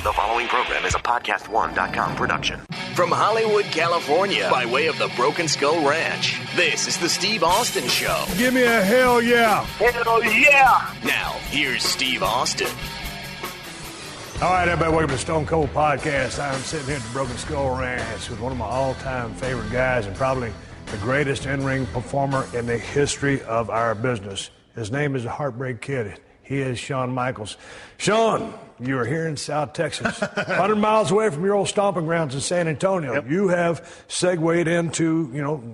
The following program is a PodcastOne.com production. From Hollywood, California, by way of the Broken Skull Ranch, this is the Steve Austin Show. Give me a hell yeah. Hell yeah. Now, here's Steve Austin. All right, everybody, welcome to Stone Cold Podcast. I'm sitting here at the Broken Skull Ranch with one of my all-time favorite guys and probably the greatest in-ring performer in the history of our business. His name is the Heartbreak Kid. He is Shawn Michaels. Shawn, you are here in South Texas, 100 miles away from your old stomping grounds in San Antonio. Yep. You have segued into,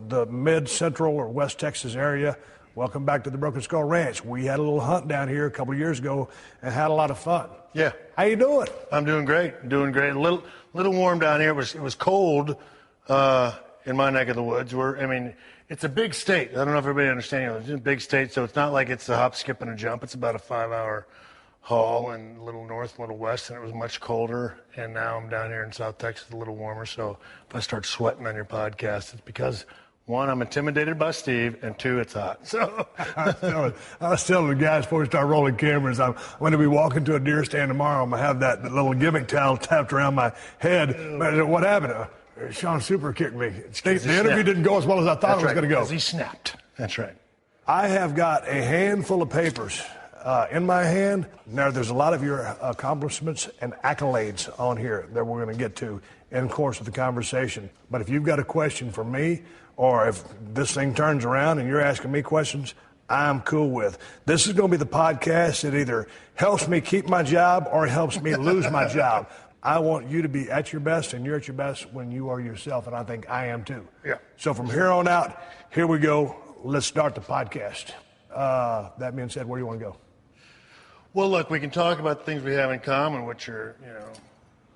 the mid-central or West Texas area. Welcome back to the Broken Skull Ranch. We had a little hunt down here a couple of years ago and had a lot of fun. Yeah. How you doing? I'm doing great. A little warm down here. It was cold in my neck of the woods. It's a big state. I don't know if everybody understands. It's a big state, so it's not like it's a hop, skip, and a jump. It's about a 5-hour haul, and a little north, a little west, and it was much colder. And now I'm down here in South Texas, a little warmer. So if I start sweating on your podcast, it's because, one, I'm intimidated by Steve, and two, it's hot. So I was telling the guys before we start rolling cameras, I'm going to be walking to a deer stand tomorrow. I'm going to have that little gimmick towel tapped around my head. But what happened? Sean super kicked me. The interview didn't go as well as I thought it was going to go. Because he snapped. That's right. I have got a handful of papers in my hand. Now, there's a lot of your accomplishments and accolades on here that we're going to get to in the course of the conversation. But if you've got a question for me, or if this thing turns around and you're asking me questions, I'm cool with. This is going to be the podcast that either helps me keep my job or helps me lose my job. I want you to be at your best, and you're at your best when you are yourself, and I think I am too. Yeah. So from here on out, here we go. Let's start the podcast. That being said, where do you want to go? Well, look, we can talk about the things we have in common, which are,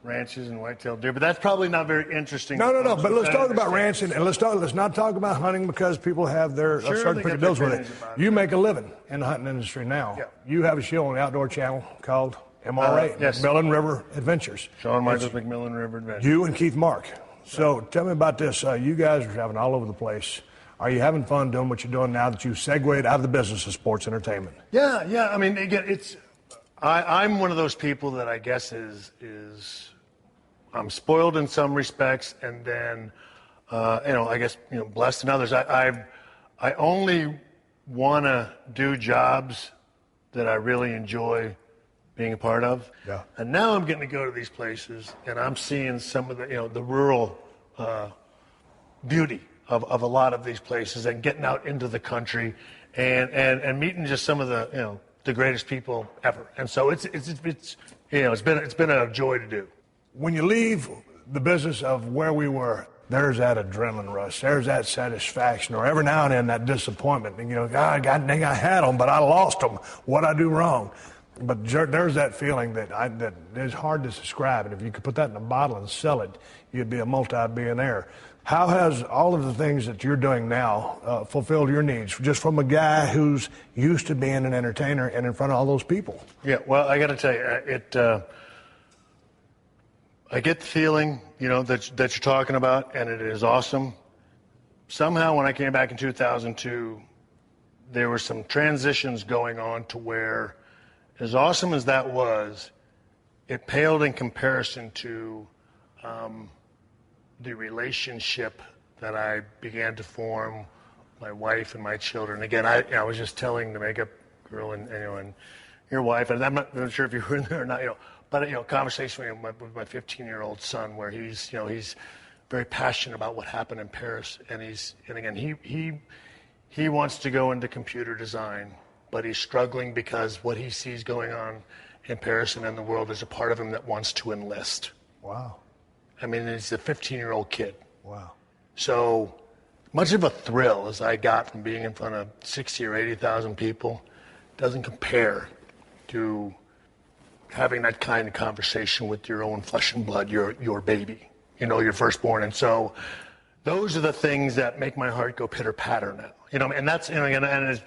ranches and white-tailed deer, but that's probably not very interesting. No. But let's talk about ranching, and let's not talk about hunting because people have their certain picadillos with it. You make a living in the hunting industry now. Yeah. You have a show on the Outdoor Channel called MRA, yes. McMillan River Adventures. Shawn Michaels, McMillan River Adventures. You and Keith Mark. So tell me about this. You guys are traveling all over the place. Are you having fun doing what you're doing now that you've segued out of the business of sports entertainment? Yeah. I mean, again, I'm one of those people that I guess is I'm spoiled in some respects, and then I guess blessed in others. I only want to do jobs that I really enjoy being a part of. Yeah. And now I'm getting to go to these places, and I'm seeing some of the rural beauty of a lot of these places, and getting out into the country and meeting just some of the greatest people ever. And so it's been a joy to do. When you leave the business of where we were, there's that adrenaline rush, there's that satisfaction, or every now and then that disappointment. God dang, I had them, but I lost them. What'd I do wrong? But there's that feeling that is hard to describe, and if you could put that in a bottle and sell it, you'd be a multi-billionaire. How has all of the things that you're doing now fulfilled your needs, just from a guy who's used to being an entertainer and in front of all those people? Yeah, well, I got to tell you, I get the feeling, that you're talking about, and it is awesome. Somehow, when I came back in 2002, there were some transitions going on to where, as awesome as that was, it paled in comparison to the relationship that I began to form, my wife and my children. Again, I was just telling the makeup girl and your wife, and I'm not sure if you were in there or not, but conversation with my 15-year-old son, where he's very passionate about what happened in Paris, and he wants to go into computer design, but he's struggling because what he sees going on in Paris and in the world is a part of him that wants to enlist. Wow. I mean, he's a 15-year-old kid. Wow. So much of a thrill as I got from being in front of 60 or 80,000 people doesn't compare to having that kind of conversation with your own flesh and blood, your baby, your firstborn. And so those are the things that make my heart go pitter-patter now. And that's, and it's,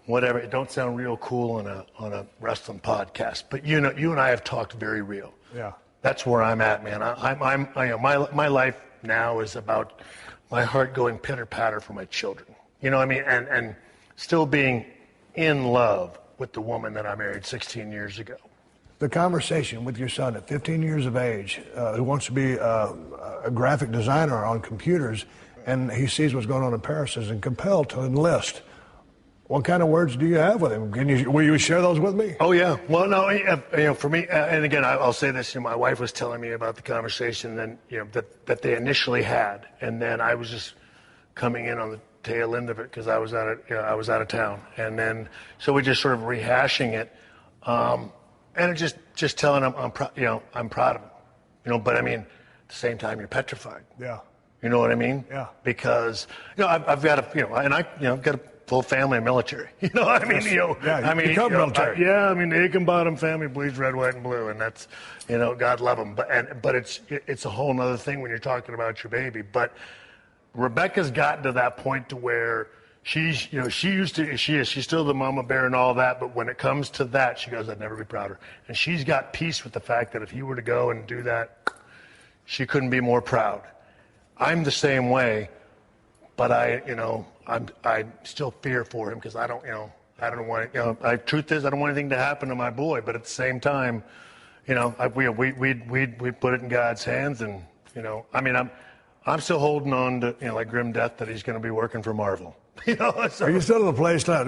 whatever, it don't sound real cool on a wrestling podcast, but you and I have talked very real. Yeah. That's where I'm at, man. My life now is about my heart going pitter-patter for my children. And still being in love with the woman that I married 16 years ago. the conversation with your son at 15 years of age, who wants to be a graphic designer on computers, and he sees what's going on in Paris and compelled to enlist. What kind of words do you have with him? Will you share those with me? Oh, yeah. Well, no, for me, and again, I'll say this, my wife was telling me about the conversation that they initially had, and then I was just coming in on the tail end of it because I was out of town, and then so we just sort of rehashing it, and it just telling him I'm proud of him, but I mean, at the same time, you're petrified. Yeah. You know what I mean? Yeah. Because I've got I've got a full family and military. Military. Yeah, the Aiken-Bottom family bleeds red, white, and blue, and that's, God love them. But it's a whole other thing when you're talking about your baby. But Rebecca's gotten to that point to where she's still the mama bear and all that. But when it comes to that, she goes, I'd never be prouder. And she's got peace with the fact that if he were to go and do that, she couldn't be more proud. I'm the same way, but I still fear for him because I don't want truth is I don't want anything to happen to my boy, but at the same time, we put it in God's hands, and I'm still holding on to like grim death that he's going to be working for Marvel. So. Are you still in a place now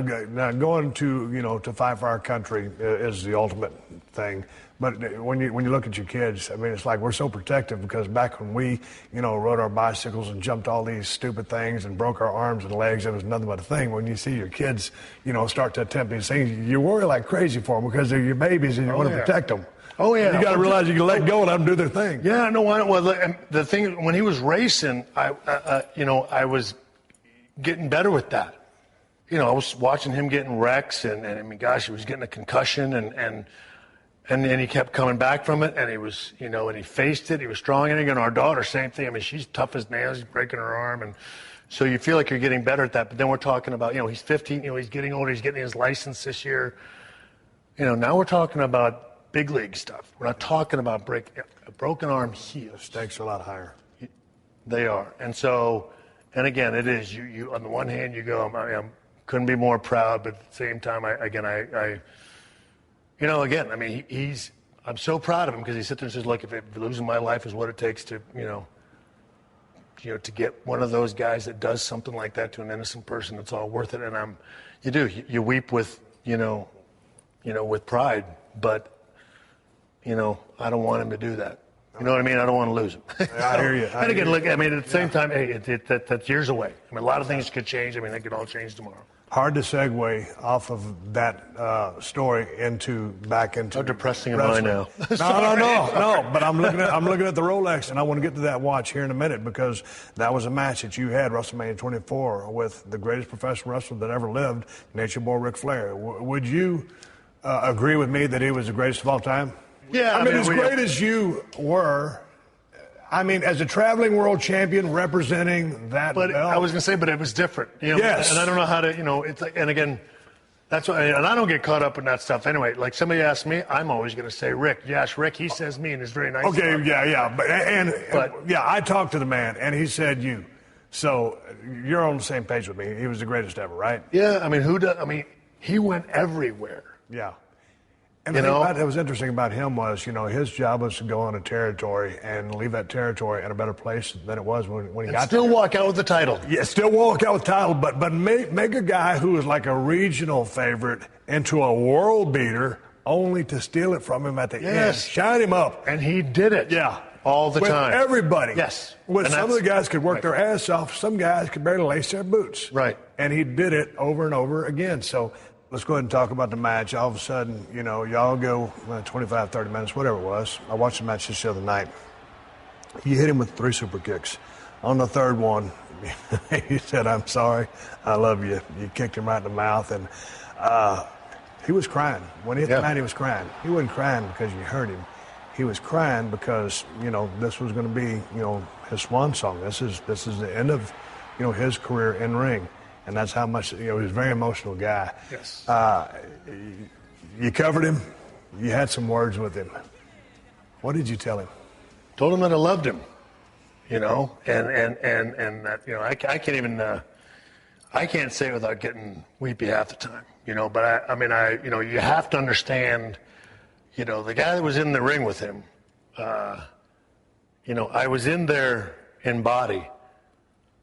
going to to fight for our country is the ultimate thing. But when you look at your kids, I mean, it's like we're so protective because back when we, rode our bicycles and jumped all these stupid things and broke our arms and legs, it was nothing but a thing. When you see your kids, start to attempt these things, you worry like crazy for them because they're your babies and you want to protect them. Oh, yeah. You got to realize you can let go and let them do their thing. Yeah, no, well, the thing, when he was racing, I was getting better with that. I was watching him getting wrecks, and I mean, gosh, he was getting a concussion, and then he kept coming back from it, and he was, and he faced it. He was strong. And again, our daughter, same thing. I mean, she's tough as nails. She's breaking her arm, and so you feel like you're getting better at that. But then we're talking about, he's 15. He's getting older. He's getting his license this year. Now we're talking about big league stuff. We're not talking about a broken arm heals. The stakes are a lot higher. They are, and so. And again, it is you. On the one hand, you go, I couldn't be more proud, but at the same time, I'm so proud of him because he sits there and says, look, if losing my life is what it takes to, to get one of those guys that does something like that to an innocent person, it's all worth it. And you weep with, with pride, but, I don't want him to do that. You know what I mean? I don't want to lose him. I hear you. And again, look, I mean, at the same time, hey, that's years away. I mean, a lot of things could change. I mean, they could all change tomorrow. Hard to segue off of that story back into. How depressing am I now? No. But I'm looking at the Rolex, and I want to get to that watch here in a minute because that was a match that you had, WrestleMania 24, with the greatest professional wrestler that ever lived, Nature Boy Ric Flair. Would you agree with me that he was the greatest of all time? Yeah, I mean, as great as you were, as a traveling world champion representing that belt. I was going to say, but it was different. Yes. And I don't know how to, it's like, and again, that's what, and I don't get caught up in that stuff anyway. Like somebody asks me, I'm always going to say Rick. Yes, Rick, he says me, and it's very nice. Okay, yeah. I talked to the man, and he said you. So you're on the same page with me. He was the greatest ever, right? Yeah, he went everywhere. Yeah. And the thing that was interesting about him was, his job was to go on a territory and leave that territory in a better place than it was when he got there. Still walk out with the title. Yeah, still walk out with the title, but make a guy who was like a regional favorite into a world beater only to steal it from him at the end. Shine him up. And he did it. Yeah. All the time. With everybody. Yes. Some of the guys could work their ass off. Some guys could barely lace their boots. Right. And he did it over and over again. So let's go ahead and talk about the match. All of a sudden, y'all go 25, 30 minutes, whatever it was. I watched the match just the other night. You hit him with 3 super kicks. On the third one, he said, I'm sorry, I love you. You kicked him right in the mouth. And he was crying. When he hit the mat, he was crying. He wasn't crying because you hurt him. He was crying because, this was going to be, his swan song. This is the end of, his career in ring. And that's how much, he was a very emotional guy. Yes. You covered him. You had some words with him. What did you tell him? Told him that I loved him, and that, I can't even, I can't say it without getting weepy half the time, but you have to understand, you know, the guy that was in the ring with him, you know, I was in there in body,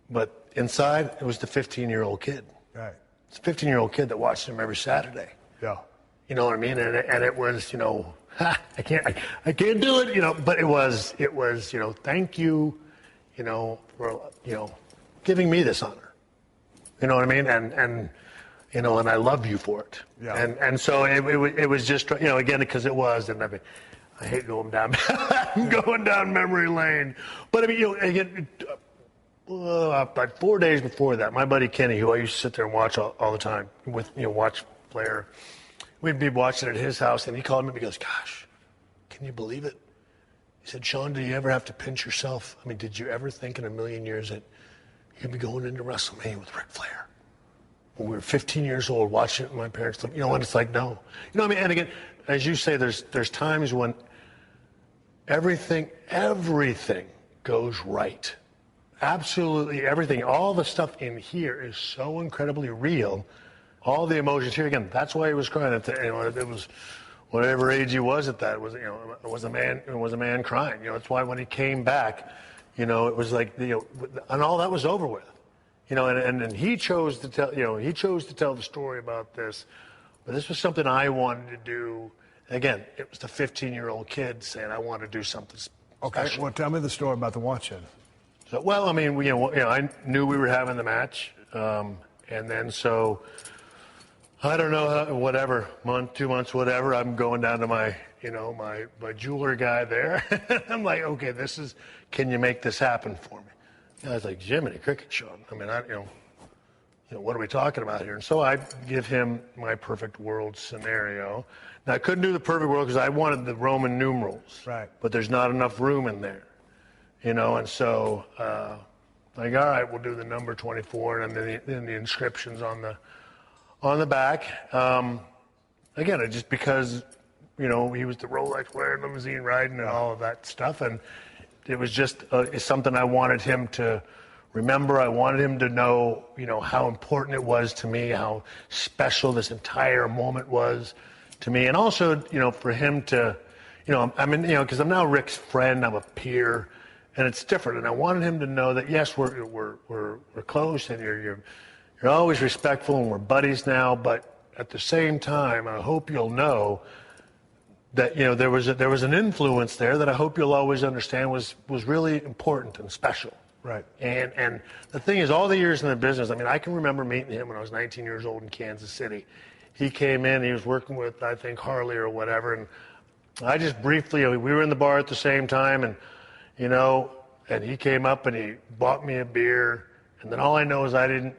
but inside it was the 15-year-old kid. Right. It's a 15-year-old kid that watched him every Saturday. Yeah. You know what I mean? And it was, you know, I can't do it, you know, but it was, you know, thank you, you know, for, you know, giving me this honor. You know what I mean? And you know, and I love you for it. Yeah. And so it was just, you know, again, because it was, and I mean, I hate going down memory lane. But I mean, you know, again, like 4 days before that, my buddy Kenny, who I used to sit there and watch all the time with, you know, watch Flair, we'd be watching at his house, and he called me and he goes, gosh, can you believe it? He said, Shawn, do you ever have to pinch yourself? I mean, did you ever think in a million years that you'd be going into WrestleMania with Ric Flair? When we were 15 years old watching it, and my parents, you know, and it's like, no. You know what I mean? And again, as you say, there's times when everything goes right. Absolutely everything. All the stuff in here is so incredibly real. All the emotions here, again, that's why he was crying. You know, it was whatever age he was at that. It was, you know, it was a man crying. You know, that's why when he came back, you know, it was like, you know, and all that was over with. You know, and he chose to tell, you know, the story about this, but this was something I wanted to do. And again, it was the 15-year-old kid saying, I want to do something special. Okay, well, tell me the story about the watch-in. So, well, I mean, you know, I knew we were having the match, and then so, I don't know, whatever, month, 2 months, whatever, I'm going down to my, you know, my jeweler guy there. I'm like, okay, can you make this happen for me? And I was like, Jiminy Cricket, Shawn. I mean, you know, what are we talking about here? And so I give him my perfect world scenario. Now, I couldn't do the perfect world because I wanted the Roman numerals. Right. But there's not enough room in there, you know, and so, like, all right, we'll do the number 24 and then the inscriptions on the back. Again, just because, you know, he was the Rolex wearing, limousine riding, and all of that stuff, and it was just something I wanted him to remember. I wanted him to know, you know, how important it was to me, how special this entire moment was to me, and also, you know, for him to, you know, I mean, you know, because I'm now Ric's friend, I'm a peer, and it's different. And I wanted him to know that yes, we're close, and you're always respectful, and we're buddies now. But at the same time, I hope you'll know that, you know, there was an influence there that I hope you'll always understand was really important and special. Right. And the thing is, all the years in the business, I mean, I can remember meeting him when I was 19 years old in Kansas City. He came in, he was working with, I think, Harley or whatever, and I just briefly, we were in the bar at the same time, and, you know, and he came up and he bought me a beer, and then all I know is I didn't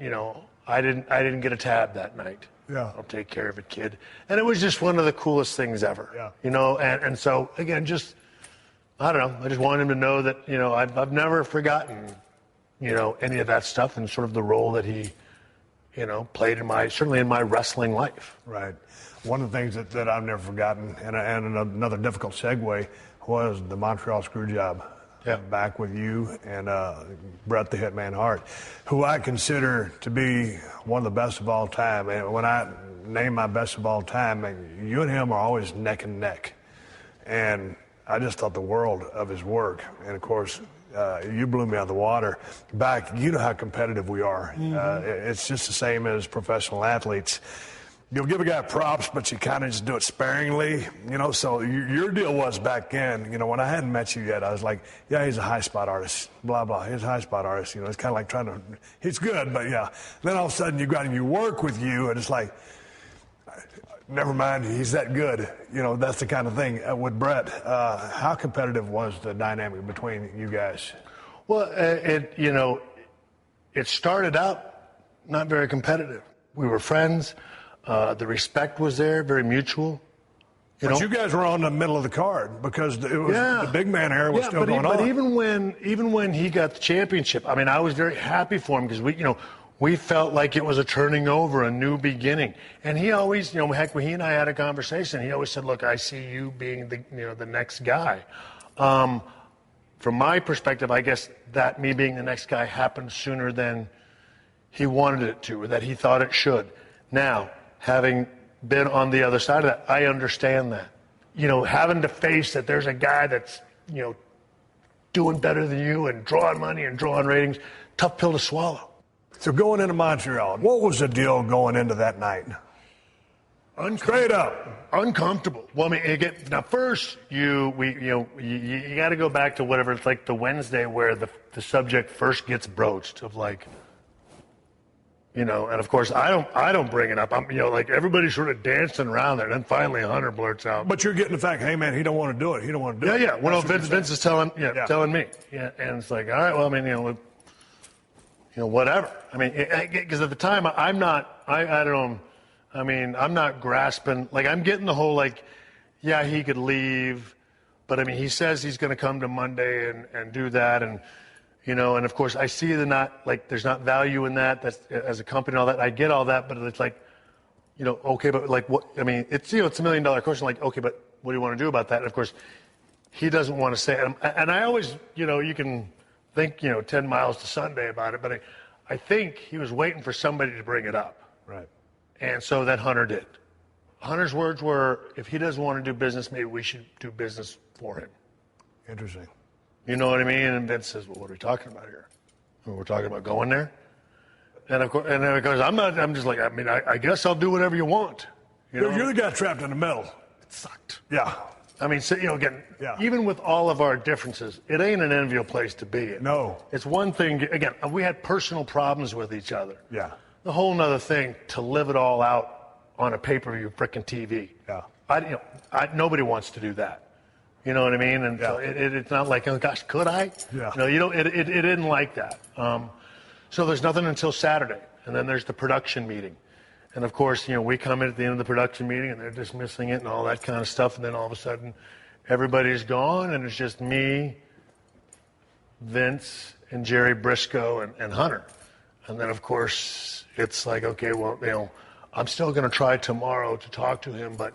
get a tab that night. Yeah. I'll take care of it, kid. And it was just one of the coolest things ever. Yeah. You know, and so, again, just, I don't know, I just wanted him to know that, you know, I've never forgotten, you know, any of that stuff and sort of the role that he, you know, played certainly in my wrestling life. Right. One of the things that I've never forgotten, and another difficult segue, was the Montreal Screw Job. Yeah. Back with you and Bret the Hitman Hart, who I consider to be one of the best of all time. And when I name my best of all time, you and him are always neck and neck. And I just thought the world of his work. And, of course, you blew me out of the water. Back, you know how competitive we are. Mm-hmm. It's just the same as professional athletes. You'll give a guy props, but you kind of just do it sparingly, you know. So your deal was back then, you know, when I hadn't met you yet, I was like, yeah, he's a high spot artist, blah, blah. He's a high spot artist, you know. It's kind of like trying to, he's good, but yeah. Then all of a sudden you got him, you work with you, and it's like, never mind, he's that good. You know, that's the kind of thing. With Bret, how competitive was the dynamic between you guys? Well, you know, it started out not very competitive. We were friends. The respect was there, very mutual. But you guys were on the middle of the card because it was, the big man era was still going on. But even when he got the championship, I mean, I was very happy for him because we felt like it was a turning over, a new beginning. And he always, you know, heck, when he and I had a conversation, he always said, "Look, I see you being the next guy." From my perspective, I guess that me being the next guy happened sooner than he wanted it to, or that he thought it should. Now, having been on the other side of that, I understand that. having to face that there's a guy that's, doing better than you and drawing money and drawing ratings, tough pill to swallow. So going into Montreal, what was the deal going into that night? Straight up. Uncomfortable. Well, I mean, again, now first, you got to go back to whatever, it's like the Wednesday where the subject first gets broached of like, and of course I don't bring it up. I'm, everybody's sort of dancing around there. And then finally Hunter blurts out. But you're getting the fact, hey man, he don't want to do it. He don't want to do it. Yeah. Well, Vince is telling me. Yeah. And it's like, all right, well, I mean, whatever. I mean, because at the time I'm not grasping, like I'm getting the whole like, yeah, he could leave, but I mean, he says he's going to come to Monday and do that. And, and of course I see there's not value in that. That's as a company and all that. I get all that, but it's like, okay, but like what, I mean, it's, it's $1 million question. Like, okay, but what do you want to do about that? And of course he doesn't want to say it. And I always, you can think, 10 miles to Sunday about it, but I think he was waiting for somebody to bring it up. Right. And so that Hunter did. Hunter's words were, if he doesn't want to do business, maybe we should do business for him. Interesting. You know what I mean? And Vince says, well, what are we talking about here? We're talking about going there? And of course, I'm just like, I mean, I guess I'll do whatever you want. You're the guy trapped in the middle. It sucked. Yeah. I mean, so, again, even with all of our differences, it ain't an enviable place to be in. No. It's one thing, again, we had personal problems with each other. Yeah. The whole nother thing to live it all out on a pay-per-view frickin' TV. Yeah. Nobody wants to do that. You know what I mean? And so it's not like, oh gosh, could I? Yeah. It didn't like that. So there's nothing until Saturday, and then there's the production meeting. And of course, we come in at the end of the production meeting and they're dismissing it and all that kind of stuff. And then all of a sudden everybody's gone and it's just me, Vince, and Jerry Briscoe and Hunter. And then of course it's like, okay, well, I'm still going to try tomorrow to talk to him. But,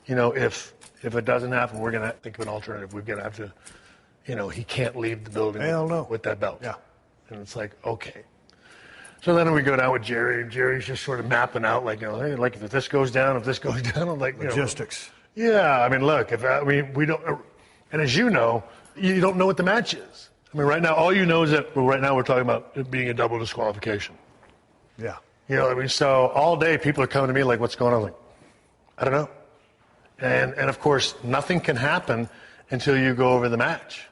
if it doesn't happen, we're going to think of an alternative. We're going to have to, he can't leave the building with that belt. Yeah. And it's like, okay. So then we go down with Jerry, and Jerry's just sort of mapping out, like, hey, like if this goes down, I'm like, logistics. Yeah, I mean, look, we don't, and as you know, you don't know what the match is. I mean, right now, all you know is that right now we're talking about it being a double disqualification. Yeah. I mean, so all day people are coming to me like, what's going on? I'm like, I don't know. And of course, nothing can happen until you go over the match.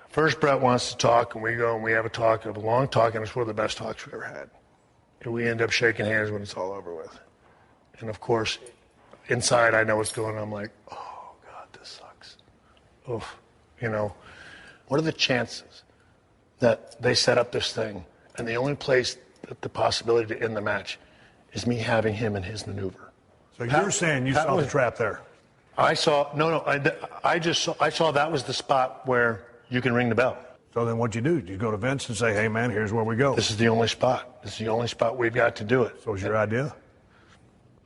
First, Brett wants to talk, and we go and we have a long talk, and it's one of the best talks we've ever had. And we end up shaking hands when it's all over with. And of course, inside I know what's going on. I'm like, oh, God, this sucks. Oof. What are the chances that they set up this thing, and the only place that the possibility to end the match is me having him in his maneuver? So you're saying you saw the trap there? I saw that was the spot where you can ring the bell. So then what'd you do? You go to Vince and say, hey, man, here's where we go. This is the only spot. This is the only spot we've got to do it. So was your idea?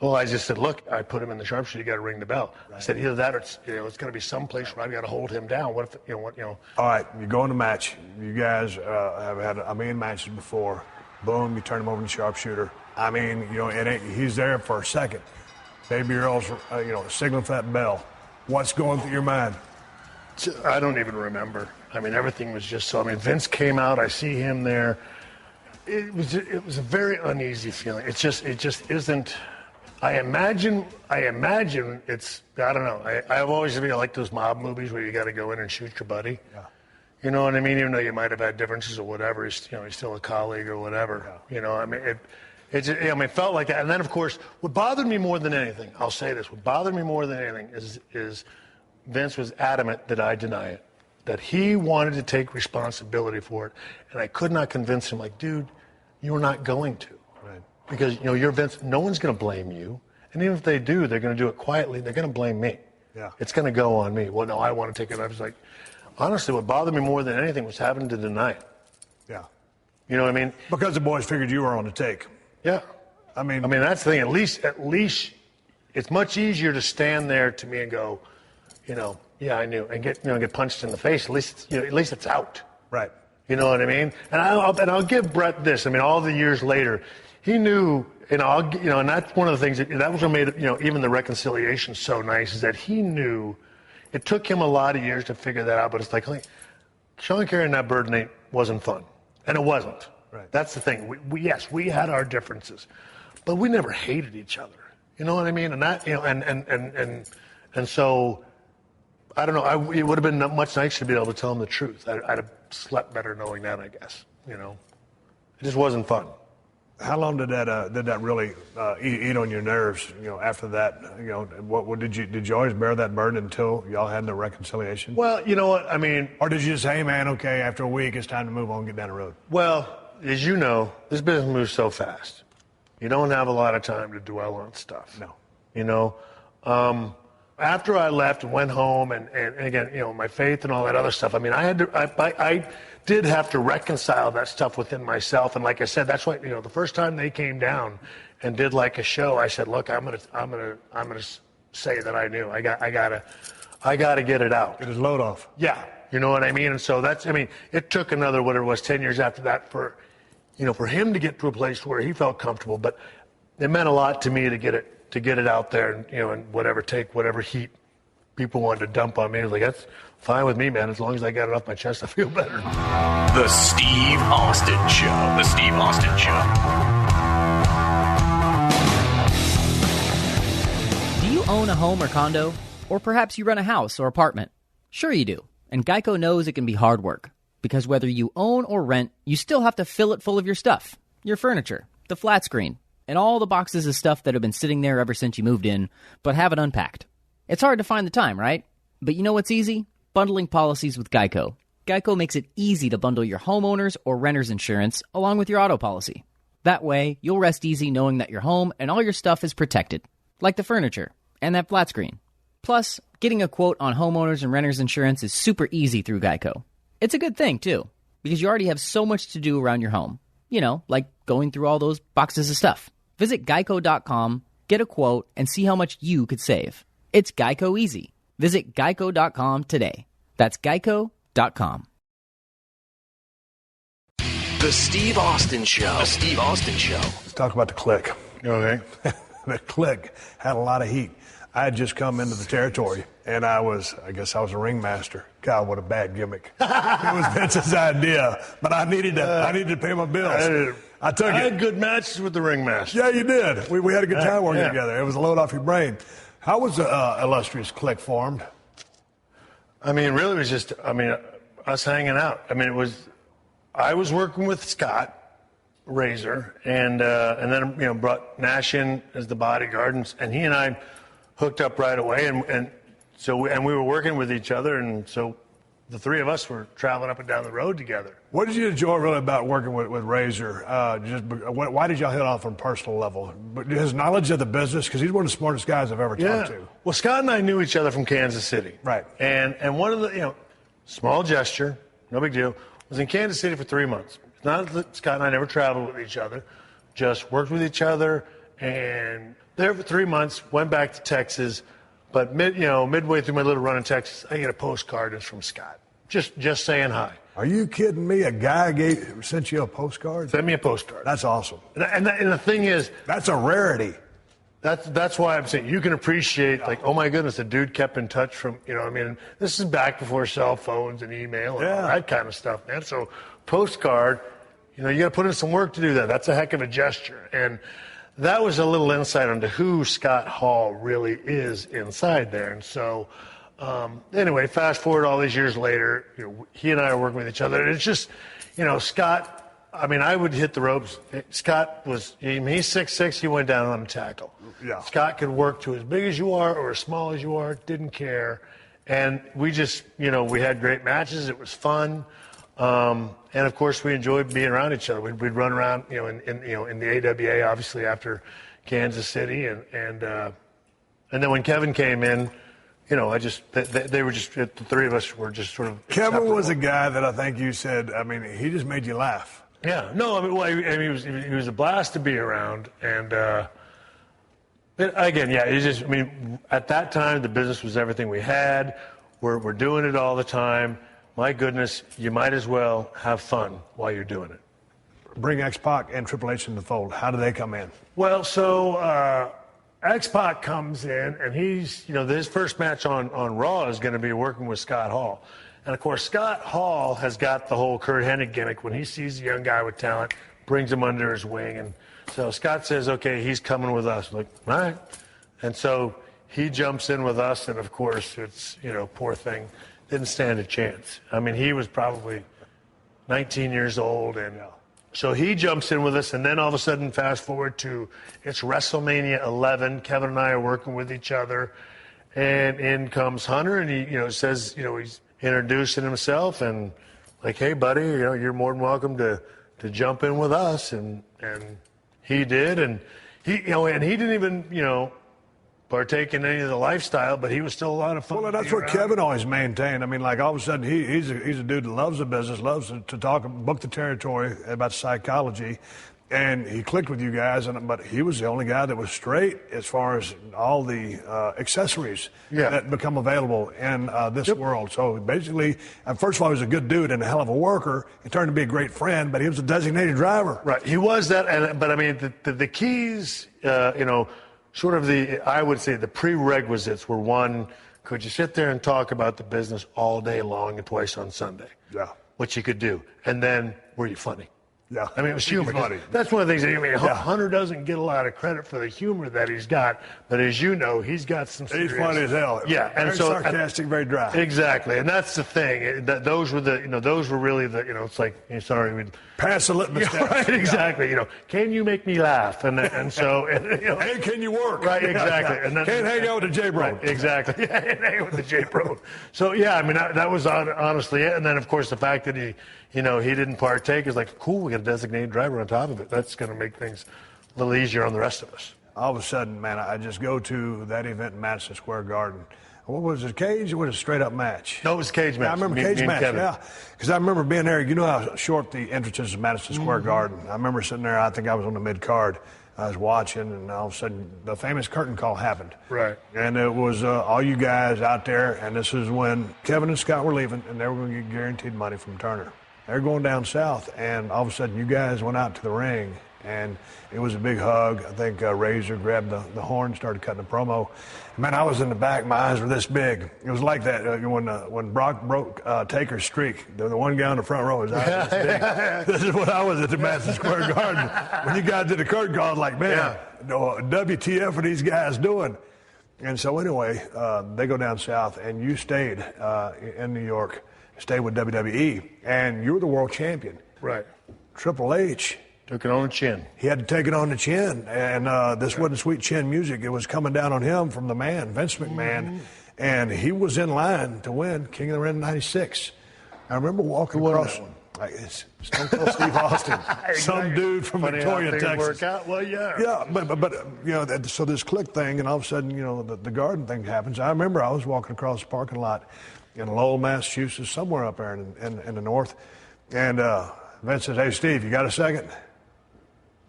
Well, I just said, look, I put him in the sharpshooter. You got to ring the bell. Right. I said, either that or it's going to be someplace where I've got to hold him down. What if, All right, you go in the match. You guys have had a million matches before. Boom, you turn him over to the sharpshooter. I mean, he's there for a second. Baby Earl's, signaling for that bell. What's going through your mind? I don't even remember. I mean, everything was just so. I mean, Vince came out. I see him there. It was a very uneasy feeling. It just isn't. I imagine it's. I don't know. I've always been like those mob movies where you got to go in and shoot your buddy. Yeah. You know what I mean? Even though you might have had differences or whatever, he's still a colleague or whatever. Yeah. I mean, it felt like that. And then, of course, what bothered me more than anything, I'll say this: what bothered me more than anything is Vince was adamant that I deny it, that he wanted to take responsibility for it, and I could not convince him. Like, dude, you're not going to, right? Because you're Vince. No one's going to blame you, and even if they do, they're going to do it quietly. They're going to blame me. Yeah. It's going to go on me. Well, no, I want to take it. I was like, honestly, what bothered me more than anything was having to deny it. Yeah. You know what I mean? Because the boys figured you were on the take. Yeah. I mean, that's the thing. At least, it's much easier to stand there to me and go, yeah, I knew, and get punched in the face. At least it's out. Right. You know what I mean? And I'll give Brett this. I mean, all the years later, he knew and that's one of the things that was what made even the reconciliation so nice, is that he knew. It took him a lot of years to figure that out, but it's like Shawn carrying that burden wasn't fun, and it wasn't. Right. That's the thing. We had our differences, but we never hated each other. You know what I mean? And that and so I don't know. It would have been much nicer to be able to tell him the truth. I'd have slept better knowing that, I guess. It just wasn't fun. How long did that really eat on your nerves? After that, what did you always bear that burden until y'all had the reconciliation? Well, you know what I mean. Or did you just say, hey, man, okay, after a week, it's time to move on, and get down the road? Well, as you know, this business moves so fast. You don't have a lot of time to dwell on stuff. No. After I left and went home, and again, my faith and all that other stuff. I mean, I did have to reconcile that stuff within myself. And like I said, that's why the first time they came down and did like a show, I said, look, I'm gonna say that I knew. I gotta get it out. Get his load off. Yeah, you know what I mean. And so it took another 10 years after that for him to get to a place where he felt comfortable. But it meant a lot to me to get it out there, and whatever heat people wanted to dump on me. I was like, that's fine with me, man. As long as I got it off my chest, I feel better. The Steve Austin Show. The Steve Austin Show. Do you own a home or condo? Or perhaps you rent a house or apartment? Sure you do. And Geico knows it can be hard work. Because whether you own or rent, you still have to fill it full of your stuff. Your furniture, the flat screen, and all the boxes of stuff that have been sitting there ever since you moved in, but haven't unpacked. It's hard to find the time, right? But you know what's easy? Bundling policies with Geico. Geico makes it easy to bundle your homeowner's or renter's insurance along with your auto policy. That way, you'll rest easy knowing that your home and all your stuff is protected, like the furniture and that flat screen. Plus, getting a quote on homeowners and renters insurance is super easy through Geico. It's a good thing, too, because you already have so much to do around your home. Like going through all those boxes of stuff. Visit geico.com, get a quote, and see how much you could save. It's Geico easy. Visit geico.com today. That's geico.com. The Steve Austin Show. The Steve Austin Show. Let's talk about the Kliq. Okay. The Kliq had a lot of heat. I had just come into the territory, and I guess I was a ringmaster. God, what a bad gimmick. It was Vince's idea, but I needed to pay my bills. I had good matches with the ringmaster. Yeah, you did. We had a good time working together. It was a load off your brain. How was the illustrious Kliq formed? Really, it was just, us hanging out. I was working with Scott Razor, and then, brought Nash in as the bodyguard, and he and I hooked up right away, and we were working with each other, and so the three of us were traveling up and down the road together. What did you enjoy really about working with Razor? Why did y'all hit off on a personal level? His knowledge of the business, because he's one of the smartest guys I've ever talked to. Well, Scott and I knew each other from Kansas City. Right. And one of the, small gesture, no big deal, was in Kansas City for 3 months. It's not that Scott and I never traveled with each other, just worked with each other, and there for 3 months, went back to Texas, but midway through my little run in Texas, I get a postcard. It's from Scott, just saying hi. Are you kidding me? A guy sent you a postcard? Sent me a postcard. That's awesome. And the thing is, that's a rarity. That's why I'm saying you can appreciate, oh my goodness, the dude kept in touch from, this is back before cell phones and email and all that kind of stuff, man. So postcard, you got to put in some work to do that. That's a heck of a gesture. And that was a little insight into who Scott Hall really is inside there. And so, anyway, fast forward all these years later, he and I are working with each other. And it's just, Scott, I would hit the ropes. Scott he's 6'6", he went down on a tackle. Yeah. Scott could work to as big as you are or as small as you are, didn't care. And we just, we had great matches. It was fun. And of course, we enjoyed being around each other. We'd run around, in the AWA, obviously after Kansas City, and then when Kevin came in, they were just the three of us were just sort of. Kevin was a guy that I think you said. He just made you laugh. Yeah, no, he was a blast to be around, and again, at that time the business was everything we had. We're doing it all the time. My goodness, you might as well have fun while you're doing it. bring X-Pac and Triple H in the fold? How do they come in? Well, so X-Pac comes in, and he's, his first match on Raw is going to be working with Scott Hall. And, of course, Scott Hall has got the whole Kurt Hennig gimmick. When he sees a young guy with talent, brings him under his wing. And so Scott says, okay, he's coming with us. Like, all right. And so he jumps in with us, and, of course, it's, poor thing, didn't stand a chance. I mean, he was probably 19 years old, and so he jumps in with us, and then all of a sudden, fast forward to it's WrestleMania 11. Kevin and I are working with each other, and in comes Hunter, and he, says, he's introducing himself, and like, hey, buddy, you're more than welcome to jump in with us, and he did, and he, and he didn't even, partake in any of the lifestyle, but he was still a lot of fun. Well, that's what Kevin always maintained. I mean, like, all of a sudden, he's a dude that loves the business, loves to talk, book the territory about psychology, and he clicked with you guys, but he was the only guy that was straight as far as all the accessories that become available in this world. So basically, first of all, he was a good dude and a hell of a worker. He turned to be a great friend, but he was a designated driver. Right, he was that. But I mean, the keys, sort of I would say the prerequisites were, one, could you sit there and talk about the business all day long and twice on Sunday? Yeah. Which you could do. And then, were you funny? Yeah. I mean, it was humor. Funny. That's one of the things. Hunter doesn't get a lot of credit for the humor that he's got, but as you know, he's got some serious... He's funny as hell. Yeah. Very sarcastic, very dry. Exactly. And that's the thing. Those were really the, it's like, sorry, pass the litmus test. Right, exactly. Can you make me laugh? And so, hey, can you work? Right, exactly. And then, can't hang out with the J-Bro. Right, exactly. Hang out with the J-Bro. So, yeah, I mean, that was honestly it. And then, of course, the fact that he didn't partake is like, cool, we got a designated driver on top of it. That's going to make things a little easier on the rest of us. All of a sudden, man, I just go to that event in Madison Square Garden. What was it, cage or was it a straight-up match? No, it was a cage match. Yeah, I remember cage match, yeah. Because I remember being there. You know how short the entrance is to Madison Square Garden. I remember sitting there. I think I was on the mid-card. I was watching, and all of a sudden, the famous curtain call happened. Right. And it was all you guys out there, and this is when Kevin and Scott were leaving, and they were going to get guaranteed money from Turner. They're going down south, and all of a sudden, you guys went out to the ring, and it was a big hug. I think Razor grabbed the horn, started cutting a promo. Man, I was in the back. My eyes were this big. It was like that when Brock broke Taker's streak. The one guy in the front row, his eyes were this big. This is what I was at the Madison Square Garden. When you guys did the curtain call, I was like, man, WTF are these guys doing? And so anyway, they go down south, and you stayed in New York, stayed with WWE, and you were the world champion. Right. Triple H took it on the chin. He had to take it on the chin, and this wasn't sweet chin music. It was coming down on him from the man, Vince McMahon, and he was in line to win King of the Ring in '96. I remember walking across. It's Stone Cold Steve Austin, some dude from Victoria, Texas. Work out. Well, yeah. Yeah, but so this Kliq thing, and all of a sudden, the garden thing happens. I remember I was walking across the parking lot in Lowell, Massachusetts, somewhere up there in the north, and Vince says, "Hey, Steve, you got a second?"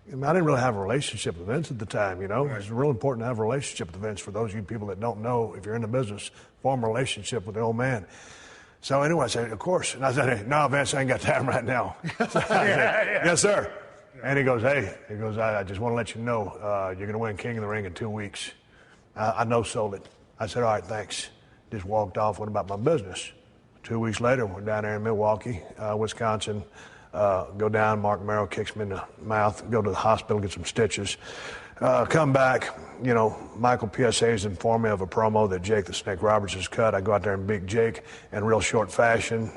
I didn't really have a relationship with Vince at the time, Right. It's real important to have a relationship with Vince. For those of you people that don't know, if you're in the business, form a relationship with the old man. So anyway, I said, of course. And I said, hey, no, Vince, I ain't got time right now. So yes, sir. And he goes, I just want to let you know you're going to win King of the Ring in 2 weeks. I no-sold it. I said, all right, thanks. Just walked off, went about my business. 2 weeks later, we're down there in Milwaukee, Wisconsin. Go down, Mark Merrow kicks me in the mouth, go to the hospital, get some stitches. Come back, Michael PSA's informed me of a promo that Jake the Snake Roberts has cut. I go out there and beat Jake in real short fashion.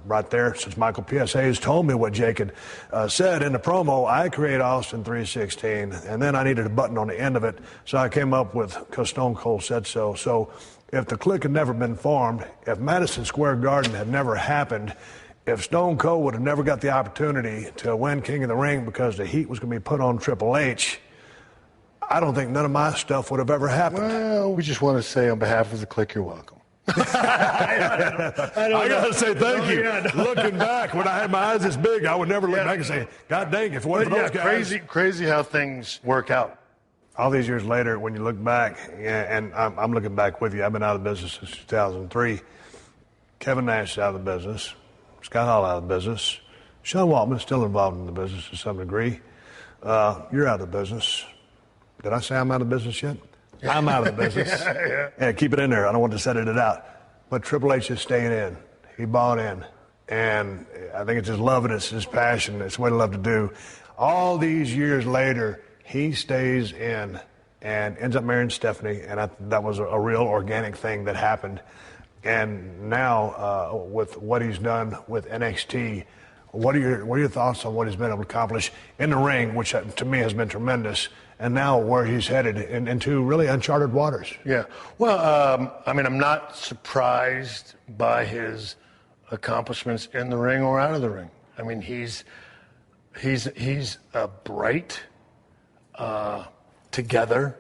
Right there, since Michael PSA has told me what Jake had said in the promo, I create Austin 316, and then I needed a button on the end of it, so I came up with, because Stone Cold said so. So if the Kliq had never been formed, if Madison Square Garden had never happened, if Stone Cold would have never got the opportunity to win King of the Ring because the heat was going to be put on Triple H, I don't think none of my stuff would have ever happened. Well, we just want to say on behalf of the Kliq, you're welcome. I got to say thank you. Looking back, when I had my eyes this big, I would never look back and say, God dang, if it wasn't for those guys. Crazy how things work out. All these years later, when you look back, and I'm looking back with you, I've been out of the business since 2003. Kevin Nash is out of the business. Scott Hall out of the business. Sean Waltman's still involved in the business to some degree. You're out of the business. Did I say I'm out of the business yet? I'm out of the business. Yeah, keep it in there. I don't want to set it out. But Triple H is staying in. He bought in. And I think it's his love and it's his passion. It's what he loved to do. All these years later, he stays in and ends up marrying Stephanie. And that was a real organic thing that happened. And now, with what he's done with NXT, what are your thoughts on what he's been able to accomplish in the ring, which to me has been tremendous, and now where he's headed into really uncharted waters? Yeah. Well, I'm not surprised by his accomplishments in the ring or out of the ring. I mean, he's a bright, together,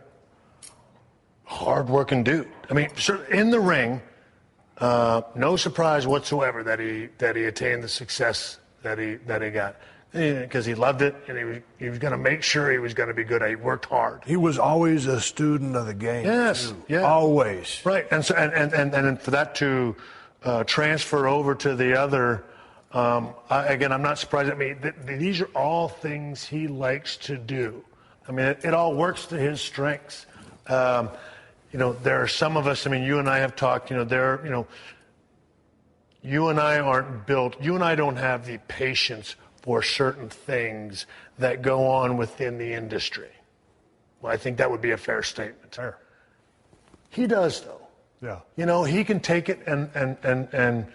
hard-working dude. I mean, in the ring, no surprise whatsoever that he attained the success that he got, because he loved it and he was going to make sure he was going to be good. He worked hard. He was always a student of the game. Yes, too. yeah, always. Right, and so and for that to transfer over to the other, I'm not surprised. I mean, these are all things he likes to do. I mean, it all works to his strengths. There are some of us. I mean, you and I have talked. You and I aren't built, you and I don't have the patience for certain things that go on within the industry. Well, I think that would be a fair statement. Fair. He does, though. Yeah. He can take it and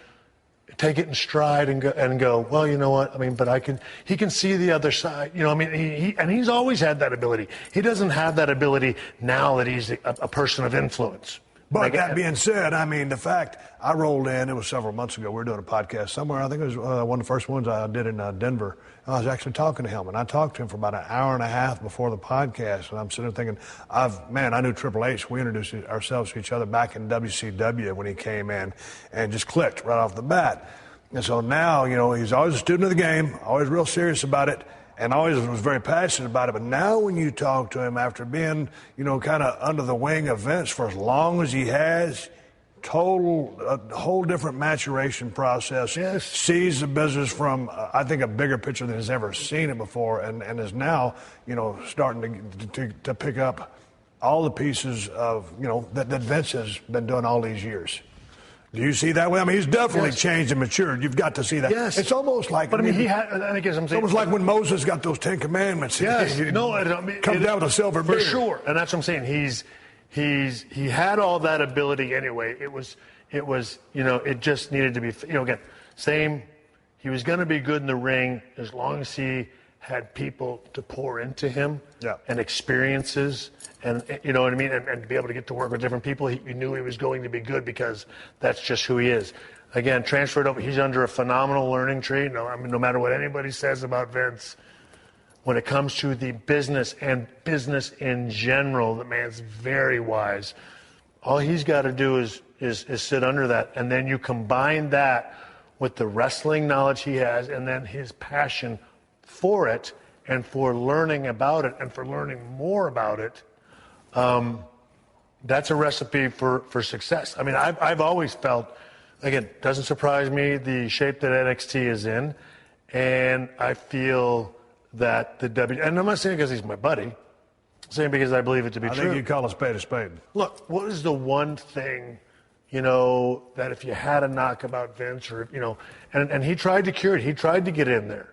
take it in stride and go, well, you know what? I mean, but he can see the other side. He's always had that ability. He doesn't have that ability now that he's a person of influence. But that being said, I mean, the fact I rolled in, it was several months ago, we were doing a podcast somewhere. I think it was one of the first ones I did in Denver. I was actually talking to him, and I talked to him for about an hour and a half before the podcast. And I'm sitting there thinking, I knew Triple H. We introduced ourselves to each other back in WCW when he came in and just clicked right off the bat. And so now, he's always a student of the game, always real serious about it, and always was very passionate about it. But now when you talk to him after being, kind of under the wing of Vince for as long as he has, a whole different maturation process. Yes. Sees the business from, I think, a bigger picture than he's ever seen it before, and is now, starting to pick up all the pieces of, that Vince has been doing all these years. Do you see that way? I mean, he's definitely changed and matured. You've got to see that. Yes. It's almost like... But, I mean, I guess I'm saying... It's almost like when Moses got those 10 Commandments. Yes. He comes down with a silver beard. For sure. And that's what I'm saying. He had all that ability anyway. It was it just needed to be... again, same... He was going to be good in the ring as long as he had people to pour into him and experiences, and you know what I mean, and be able to get to work with different people. He knew he was going to be good because that's just who he is. Again, transferred over. He's under a phenomenal learning tree. No matter what anybody says about Vince, when it comes to the business and business in general, the man's very wise. All he's got to do is sit under that, and then you combine that with the wrestling knowledge he has, and then his passion for it, and for learning about it, and for learning more about it. That's a recipe for success. I mean, I've always felt, again, doesn't surprise me the shape that NXT is in, and I feel that and I'm not saying because he's my buddy, I'm saying because I believe it to be true. I think you call a spade a spade. Look, what is the one thing, that if you had a knock about Vince, or, and he tried to cure it. He tried to get in there.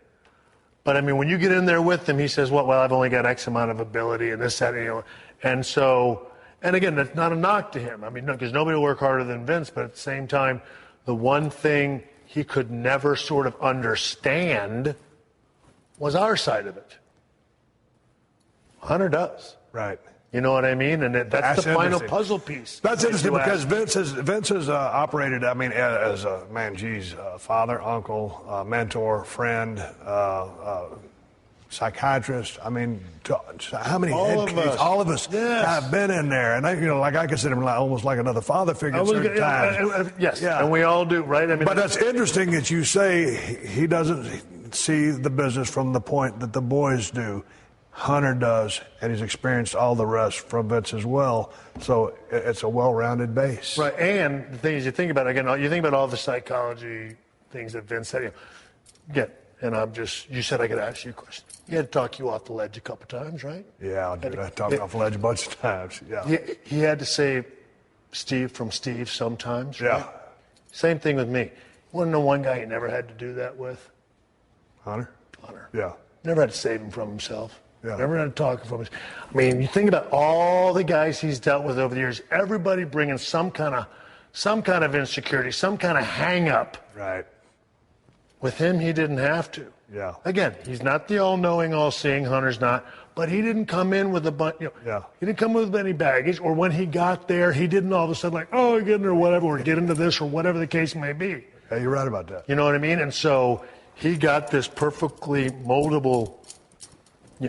But, I mean, when you get in there with him, he says, well, I've only got X amount of ability and this, that, and so, and again, that's not a knock to him. I mean, because nobody will work harder than Vince, but at the same time, the one thing he could never sort of understand was our side of it. Hunter does. Right. You know what I mean? And that's the final puzzle piece. That's interesting because Vince has operated, I mean, as a father, uncle, mentor, friend, psychiatrist. I mean, how many head cases? All of us have been in there. And, I consider him almost like another father figure at certain times. Yes, and we all do, right? I mean, but that's interesting that you say he doesn't see the business from the point that the boys do. Hunter does, and he's experienced all the rest from Vince as well. So it's a well-rounded base. Right, and the thing is, you think about all the psychology things that Vince said. Again, and you said I could ask you a question. He had to talk you off the ledge a couple times, right? Yeah, dude, I talked off the ledge a bunch of times. Yeah. He had to say Steve from Steve sometimes, right? Yeah. Same thing with me. You want to know one guy he never had to do that with? Hunter? Yeah. Never had to save him from himself. Yeah. Never had to talk from himself. I mean, you think about all the guys he's dealt with over the years, everybody bringing some kind of insecurity, some kind of hang-up. Right. With him, he didn't have to. Yeah. Again, he's not the all-knowing, all-seeing. Hunter's not. But he didn't come in with a bunch. Yeah. He didn't come with any baggage. Or when he got there, he didn't all of a sudden like, oh, get in or whatever, or get into this or whatever the case may be. Yeah, you're right about that. You know what I mean? And so he got this perfectly moldable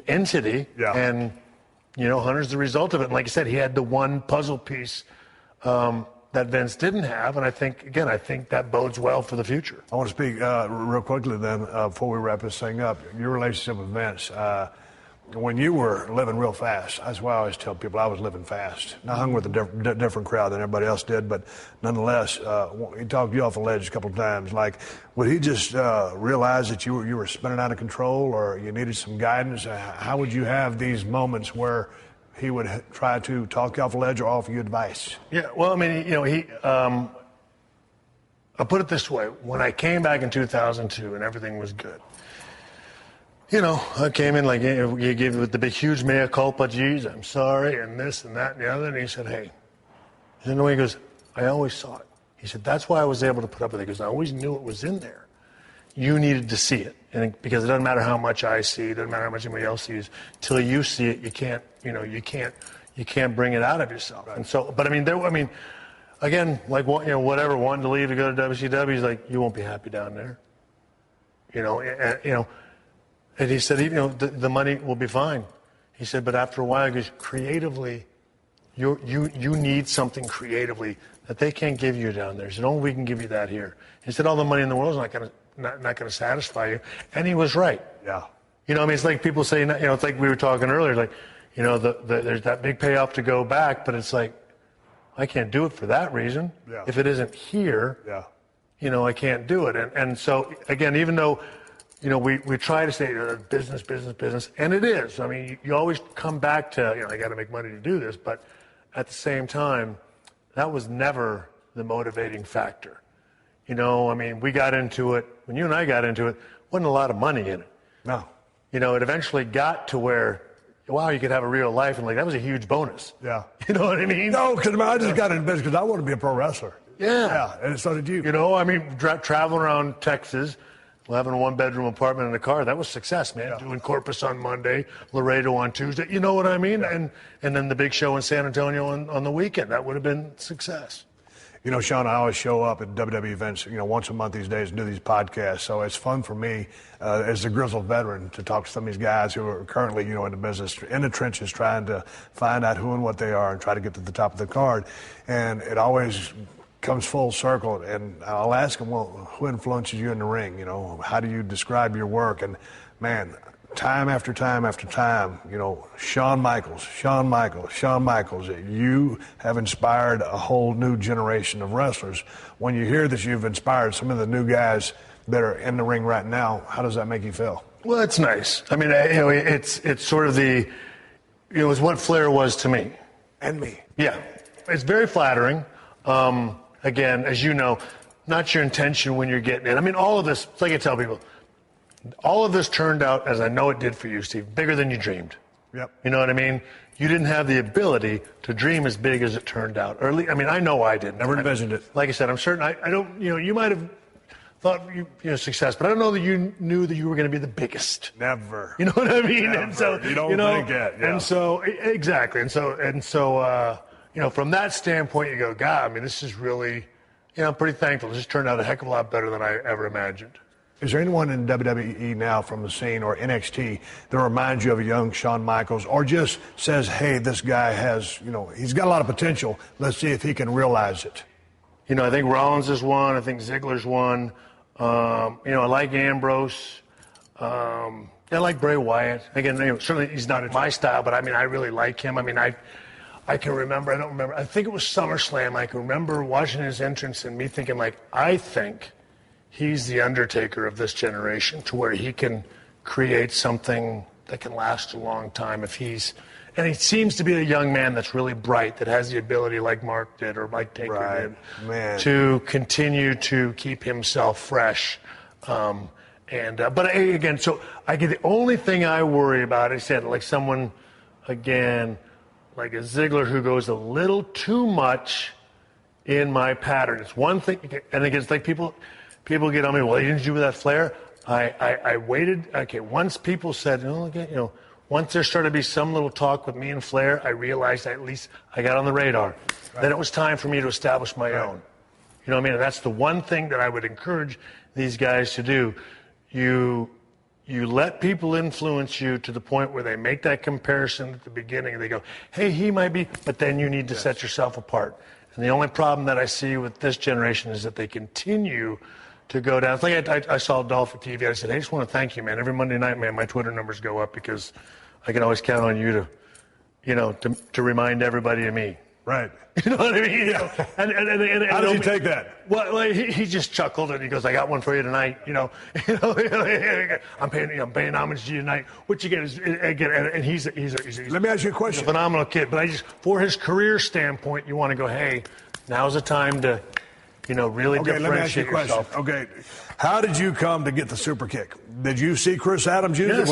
entity. Yeah. And, Hunter's the result of it. And like I said, he had the one puzzle piece that Vince didn't have, and I think that bodes well for the future. I want to speak real quickly then, before we wrap this thing up, your relationship with Vince. When you were living real fast, that's why I always tell people I was living fast. I hung with a different crowd than everybody else did, but nonetheless, he talked you off the ledge a couple of times. Like, would he just realize that you were spinning out of control, or you needed some guidance? How would you have these moments where he would try to talk you off the ledge or offer you advice? Yeah, well, I mean, I'll put it this way. When I came back in 2002 and everything was good, I came in like he gave me with the big, huge mea culpa, geez, I'm sorry, and this and that and the other. And he said, hey, he goes, I always saw it. He said, that's why I was able to put up with it, because I always knew it was in there. You needed to see it. And because it doesn't matter how much I see, it doesn't matter how much anybody else sees, till you see it, you can't bring it out of yourself. Right. And so, but again, like, whatever, wanting to leave to go to WCW, he's like, you won't be happy down there. And he said, the money will be fine. He said, but after a while, he goes, creatively, you need something creatively that they can't give you down there. He said, we can give you that here. He said, all the money in the world is not going to satisfy you. And he was right. Yeah. It's like people say, it's like we were talking earlier, like, there's that big payoff to go back, but it's like, I can't do it for that reason. Yeah. If it isn't here, I can't do it. And so, again, even though, we try to say business, and it is. I mean, you always come back to, I got to make money to do this, but at the same time, that was never the motivating factor. We got into it, when you and I got into it, wasn't a lot of money in it. No. It eventually got to where, wow, you could have a real life, and that was a huge bonus. Yeah. You know what I mean? No, because I just got into business because I wanted to be a pro wrestler. Yeah. And so did you. Traveling around Texas, having a one-bedroom apartment and a car, that was success, man. Yeah. Doing Corpus on Monday, Laredo on Tuesday, you know what I mean? Yeah. And then the big show in San Antonio on the weekend. That would have been success. Shawn, I always show up at WWE events, once a month these days and do these podcasts. So it's fun for me as a grizzled veteran to talk to some of these guys who are currently, in the business, in the trenches, trying to find out who and what they are and try to get to the top of the card. And it always comes full circle, and I'll ask them, well, who influences you in the ring? How do you describe your work? And man, time after time after time, Shawn Michaels, you have inspired a whole new generation of wrestlers. When you hear that you've inspired some of the new guys that are in the ring right now, how does that make you feel? Well, it's nice. I mean, it's sort of it's what Flair was to me. And me. Yeah. It's very flattering. Again, as you know, not your intention when you're getting in. I mean, all of this, it's like I tell people, all of this turned out, as I know it did for you, Steve, bigger than you dreamed. Yep. You know what I mean? You didn't have the ability to dream as big as it turned out. Or at least, I know I didn't. Never envisioned it. Like I said, I'm certain I don't, you might have thought success, but I don't know that you knew that you were going to be the biggest. Never. You know what I mean? Never. And so, you don't think it. Yeah. And so, exactly. And so, from that standpoint, you go, God, this is really, I'm pretty thankful. This has turned out a heck of a lot better than I ever imagined. Is there anyone in WWE now from the scene or NXT that reminds you of a young Shawn Michaels, or just says, hey, this guy has, he's got a lot of potential. Let's see if he can realize it? I think Rollins is one. I think Ziggler's one. I like Ambrose. I like Bray Wyatt. Again, certainly he's not my style, but I really like him. I can remember, I think it was SummerSlam. I can remember watching his entrance and me thinking, I think he's the Undertaker of this generation, to where he can create something that can last a long time and he seems to be a young man that's really bright, that has the ability, like Mark did or Mike Taker did, to continue to keep himself fresh. But again, so the only thing I worry about, I said, like someone, again, like a Ziggler who goes a little too much in my pattern. It's one thing, and again, it's like people get on me, well, you didn't do that Flair. I waited. Okay, once people said, once there started to be some little talk with me and Flair, I realized at least I got on the radar. Right. Then it was time for me to establish my own. You know what I mean? And that's the one thing that I would encourage these guys to do. You let people influence you to the point where they make that comparison at the beginning. And they go, hey, he might be, but then you need to set yourself apart. And the only problem that I see with this generation is that they continue to go down. It's like I saw Dolph at TV. I said, I just want to thank you, man. Every Monday night, man, my Twitter numbers go up because I can always count on you to remind everybody of me. Right. You know what I mean? Yeah. And how did you take that? Well, he just chuckled and he goes, I got one for you tonight. I'm paying homage to you tonight. What you get is, again, and he's let me ask you a question. He's a phenomenal kid, but for his career standpoint, you want to go, hey, now's the time to, really differentiate yourself. Okay, how did you come to get the Superkick? Did you see Chris Adams use it?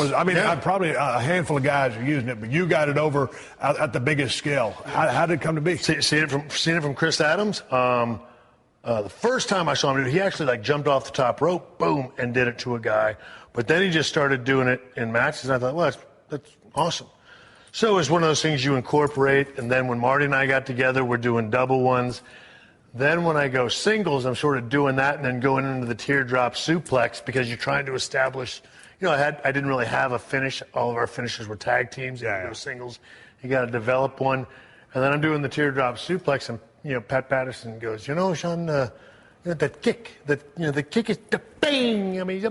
Probably a handful of guys are using it, but you got it over at the biggest scale. How did it come to be? Seeing it from Chris Adams. The first time I saw him do it, he actually jumped off the top rope, boom, and did it to a guy. But then he just started doing it in matches, and I thought, well, that's awesome. So it was one of those things you incorporate, and then when Marty and I got together, we're doing double ones. Then when I go singles, I'm sort of doing that and then going into the teardrop suplex because you're trying to establish, I didn't really have a finish. All of our finishers were tag teams. You go singles. You got to develop one. And then I'm doing the teardrop suplex and, Pat Patterson goes, Shawn, that kick, the kick is the bang. I mean, you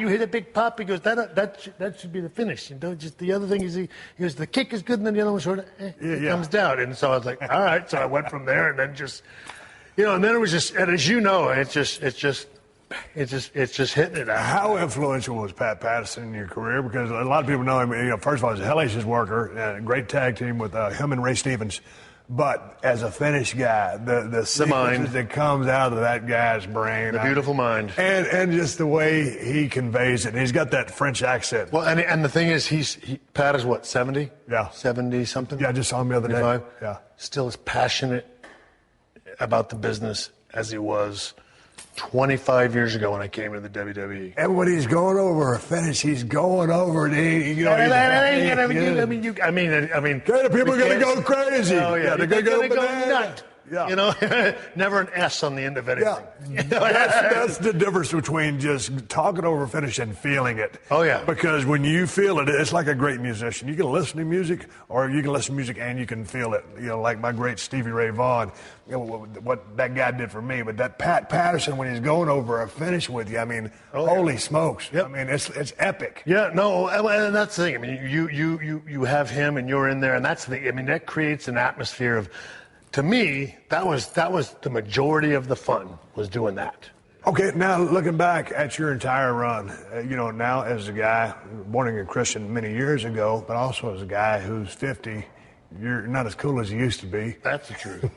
hit a big pop. He goes, that should be the finish. Just the other thing is he goes, the kick is good, and then the other one sort of comes down. And so I was like, all right. So I went from there, and then just, and then it was just, and as you know, it's just hitting it out. How influential was Pat Patterson in your career? Because a lot of people know him. First of all, he's a hellacious worker, and a great tag team with him and Ray Stevens. But as a finish guy, the sequences that comes out of that guy's brain, the beautiful mind, and just the way he conveys it, and he's got that French accent. Well, and the thing is, Pat is what, 70? Yeah, 70 something. Yeah, I just saw him the other day. Yeah, still as passionate about the business as he was 25 years ago when I came to the WWE. And when he's going over a finish, he's going over it. People are going to go crazy. Oh, yeah. They're going to go nuts. Yeah. Never an S on the end of anything. Yeah. That's the difference between just talking over a finish and feeling it. Oh, yeah. Because when you feel it, it's like a great musician. You can listen to music, or you can listen to music and you can feel it. Like my great Stevie Ray Vaughan, what that guy did for me. But that Pat Patterson, when he's going over a finish with you, holy smokes. Yep. It's epic. Yeah, no, and that's the thing. I mean, you have him and you're in there, and that's the thing. That creates an atmosphere of, to me, that was the majority of the fun, was doing that. Okay, now looking back at your entire run, now as a guy born again Christian many years ago, but also as a guy who's 50, you're not as cool as you used to be. That's the truth.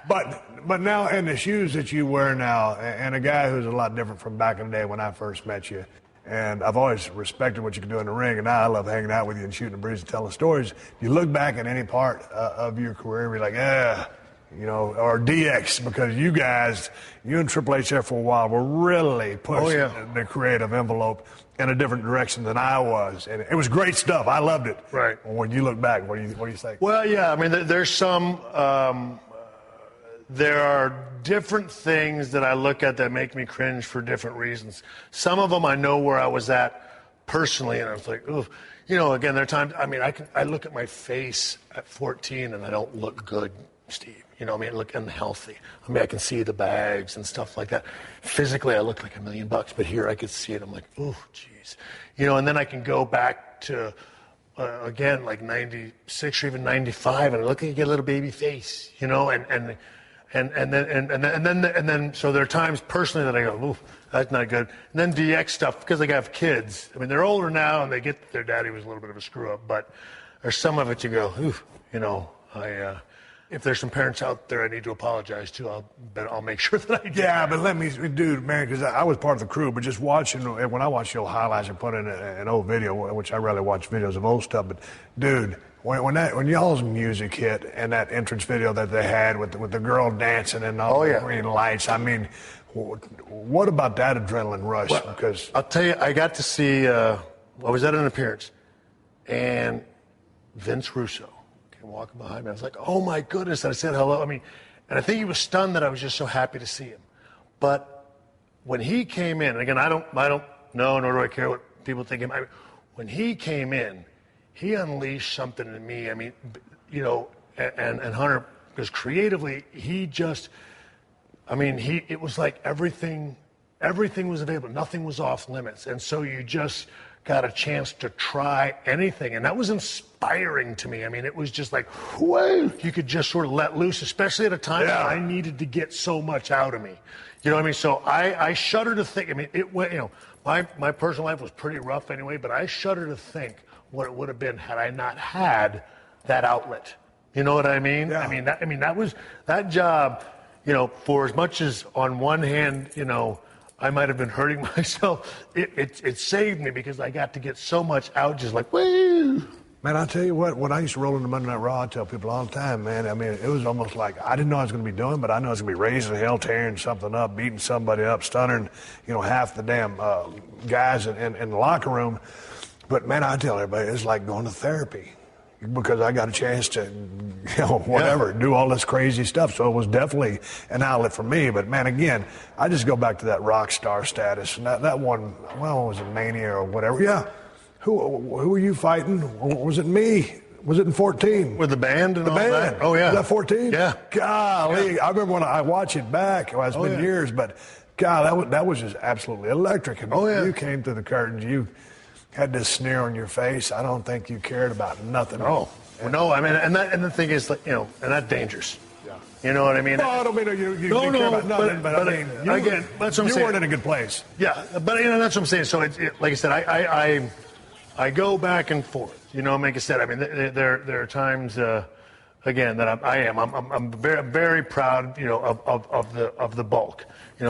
But now in the shoes that you wear now, and a guy who's a lot different from back in the day when I first met you, and I've always respected what you can do in the ring, and now I love hanging out with you and shooting the breeze and telling stories. You look back at any part of your career, and you're like, or DX, because you and Triple H there for a while were really pushing the creative envelope in a different direction than I was. And it was great stuff. I loved it. Right. When you look back, what do you think? Well, yeah, there's some... there are different things that I look at that make me cringe for different reasons. Some of them I know where I was at personally, and I was like, ooh. Again, there are times, I look at my face at 14 and I don't look good, Steve. Look unhealthy. I can see the bags and stuff like that. Physically, I look like $1 million, but here I could see it. I'm like, ooh, geez. And then I can go back to, again, like 96 or even 95, and I look like I get a little baby face, and And then so there are times personally that I go, oof, that's not good. And then DX stuff, because I have kids. I mean, they're older now and they get that their daddy was a little bit of a screw up, but there's some of it you go, oof, if there's some parents out there I need to apologize to, I'll make sure that I do. Yeah, but dude, man, because I was part of the crew, but just watching, when I watch the old highlights and put in an old video, which I rarely watch videos of old stuff, but dude, when y'all's music hit and that entrance video that they had with the girl dancing and all the green lights, I mean, what about that adrenaline rush? Well, because I'll tell you, I got to see, I was at an appearance, and Vince Russo came walking behind me. I was like, oh my goodness, and I said hello. I mean, and I think he was stunned that I was just so happy to see him. But when he came in, and again, I don't know, nor do I care what people think of him. When he came in, he unleashed something in me. I mean, and Hunter, because creatively, it was like everything was available. Nothing was off limits. And so you just got a chance to try anything. And that was inspiring to me. I mean, it was just like, whoa, you could just sort of let loose, especially at a time when I needed to get so much out of me. You know what I mean? So I shudder to think, I mean, it went, my personal life was pretty rough anyway, but I shudder to think what it would have been had I not had that outlet. You know what I mean? Yeah. That job, for as much as on one hand, I might have been hurting myself, it saved me because I got to get so much out, just like, woo. Man, I'll tell you what, when I used to roll into Monday Night Raw, I tell people all the time, man, I mean, it was almost like I didn't know I was going to be doing, but I know I was going to be raising hell, tearing something up, beating somebody up, stunning, half the damn guys in the locker room. But, man, I tell everybody, it's like going to therapy because I got a chance to, do all this crazy stuff. So it was definitely an outlet for me. But, man, again, I just go back to that rock star status. And that one, was it Mania or whatever? Yeah. Who were you fighting? Or was it me? Was it in 14? With the band and the all band. That? Oh, yeah. Was that 14? Yeah. Golly. Yeah. I remember when I watch it back. Well, it's been years, but, God, that was just absolutely electric. And you came through the curtains. You had this sneer on your face. I don't think you cared about nothing. Oh, no. I mean, and the thing is, and that's dangerous. Yeah. You know what I mean? No, I don't mean you didn't care about nothing, but I mean, that's what I'm saying. You weren't in a good place. Yeah, but that's what I'm saying. So like I said, I go back and forth. Like I said, I mean, there are times, again, that I'm very, very proud, of the bulk.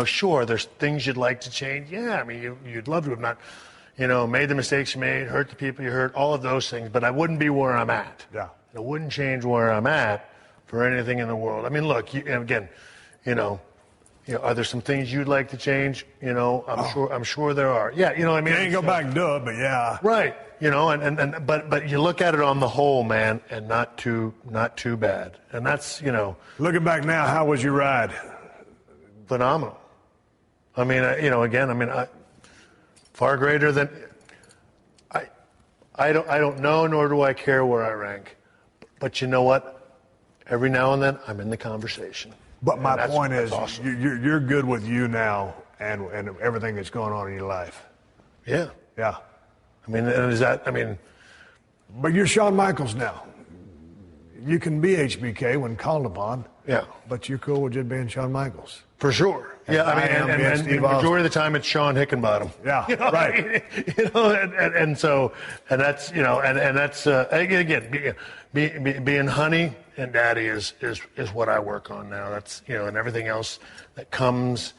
Sure, there's things you'd like to change. Yeah, I mean, you'd love to have not, made the mistakes you made, hurt the people you hurt, all of those things. But I wouldn't be where I'm at. Yeah. I wouldn't change where I'm at for anything in the world. I mean, look, again, are there some things you'd like to change? I'm sure there are. Yeah, I mean, you ain't go back and do it, but yeah. Right. But you look at it on the whole, man, and not too bad. And that's, Looking back now, how was your ride? Phenomenal. I mean, far greater than I don't know, nor do I care where I rank. But you know what? Every now and then I'm in the conversation. But my point is, awesome. you're good with you now and everything that's going on in your life. Yeah. Yeah. I mean, But you're Shawn Michaels now. You can be HBK when called upon. Yeah. But you're cool with just being Shawn Michaels. For sure. Yeah, I mean, and the majority of the time it's Sean Hickenbottom. Yeah, right. And that's, and that's, again, being honey and daddy is what I work on now. That's, and everything else that comes,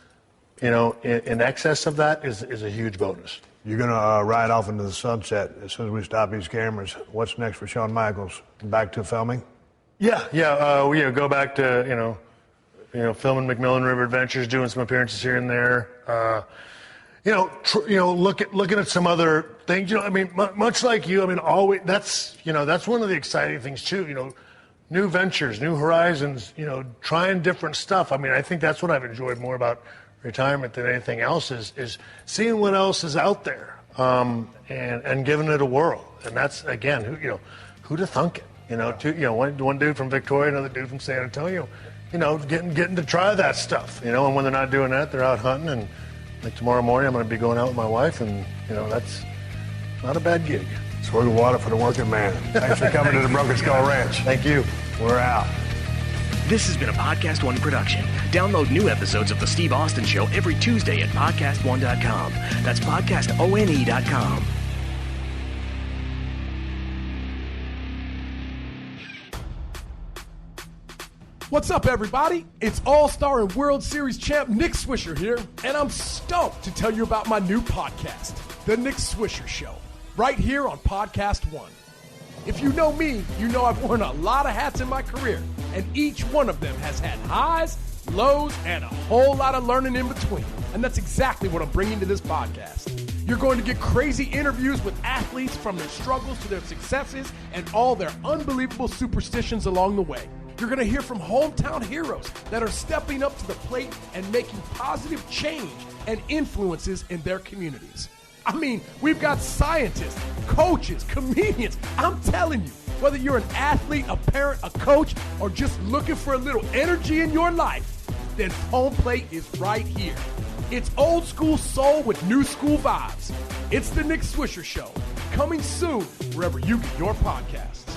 in excess of that is a huge bonus. You're going to ride off into the sunset as soon as we stop these cameras. What's next for Shawn Michaels? Back to filming? Yeah. We go back to, filming McMillan River Adventures, doing some appearances here and there. Looking at some other things. Much like you. I mean, always that's one of the exciting things too. New ventures, new horizons. Trying different stuff. I mean, I think that's what I've enjoyed more about retirement than anything else is seeing what else is out there and giving it a whirl. And that's again, who'd have thunk it? One dude from Victoria, another dude from San Antonio. Getting to try that stuff, and when they're not doing that, they're out hunting. And like tomorrow morning, I'm going to be going out with my wife, and, that's not a bad gig. Swig of water for the working man. Thanks for coming to the Broken Skull Ranch. Thank you. We're out. This has been a Podcast One production. Download new episodes of The Steve Austin Show every Tuesday at PodcastOne.com. That's PodcastOne.com. What's up, everybody? It's All-Star and World Series champ Nick Swisher here, and I'm stoked to tell you about my new podcast, The Nick Swisher Show, right here on Podcast One. If you know me, you know I've worn a lot of hats in my career, and each one of them has had highs, lows, and a whole lot of learning in between. And that's exactly what I'm bringing to this podcast. You're going to get crazy interviews with athletes from their struggles to their successes and all their unbelievable superstitions along the way. You're going to hear from hometown heroes that are stepping up to the plate and making positive change and influences in their communities. I mean, we've got scientists, coaches, comedians. I'm telling you, whether you're an athlete, a parent, a coach, or just looking for a little energy in your life, then home plate is right here. It's old school soul with new school vibes. It's the Nick Swisher Show, coming soon wherever you get your podcast.